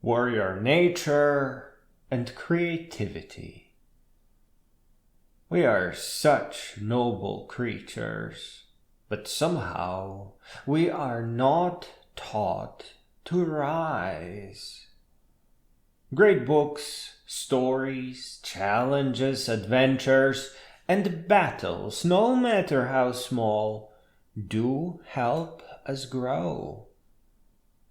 warrior nature, and creativity. We are such noble creatures, but somehow we are not taught to rise. Great books, stories, challenges, adventures, and battles, no matter how small, do help us grow.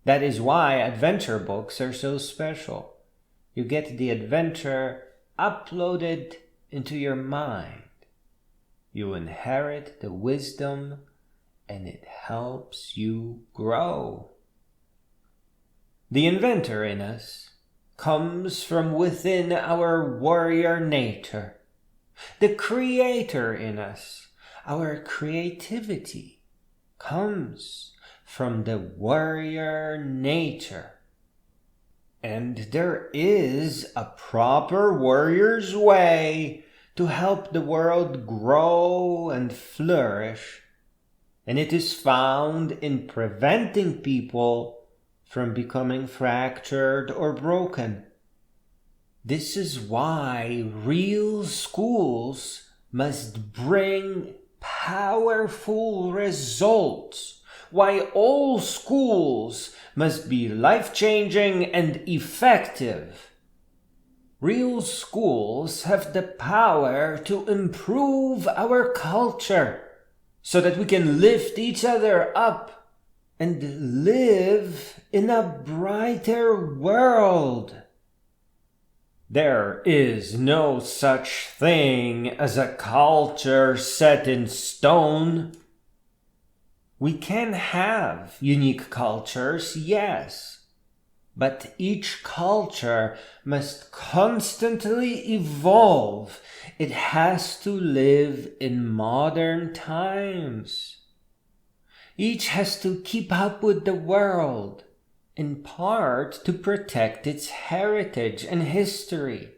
That is why adventure books are so special. You get the adventure uploaded into your mind. You inherit the wisdom, and it helps you grow. The inventor in us comes from within our warrior nature. The creator in us, our creativity, comes from the warrior nature. And there is a proper warrior's way to help the world grow and flourish, and it is found in preventing people from becoming fractured or broken. This is why real schools must bring powerful results, why all schools must be life-changing and effective. Real schools have the power to improve our culture so that we can lift each other up and live in a brighter world. There is no such thing as a culture set in stone. We can have unique cultures, yes, but each culture must constantly evolve. It has to live in modern times. Each has to keep up with the world, in part to protect its heritage and history,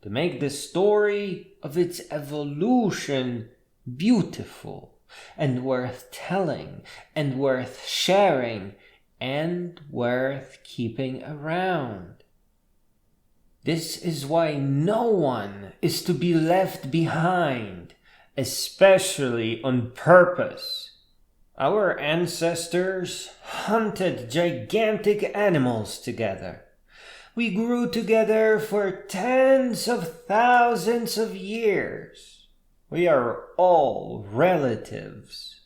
to make the story of its evolution beautiful and worth telling and worth sharing and worth keeping around. This is why no one is to be left behind, especially on purpose. Our ancestors hunted gigantic animals together. We grew together for tens of thousands of years. We are all relatives.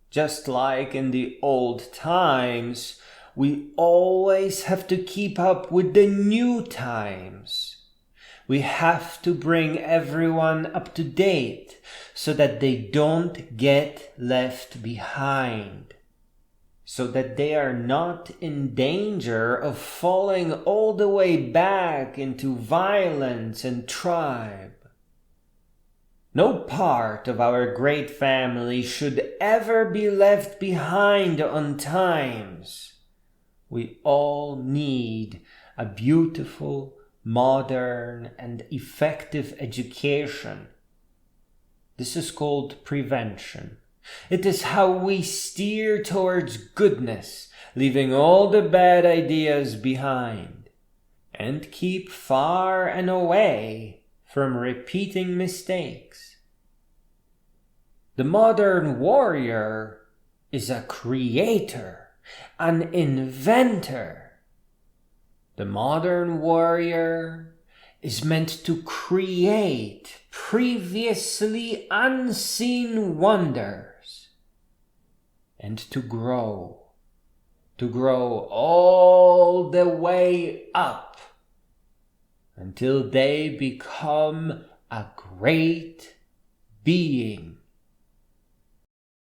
Just like in the old times, we always have to keep up with the new times. We have to bring everyone up to date so that they don't get left behind, so that they are not in danger of falling all the way back into violence and tribe. No part of our great family should ever be left behind on times. We all need a beautiful, modern, and effective education. This is called prevention. It is how we steer towards goodness, leaving all the bad ideas behind, and keep far and away from repeating mistakes. The modern warrior is a creator, an inventor. The modern warrior is meant to create previously unseen wonders and to grow all the way up until they become a great being.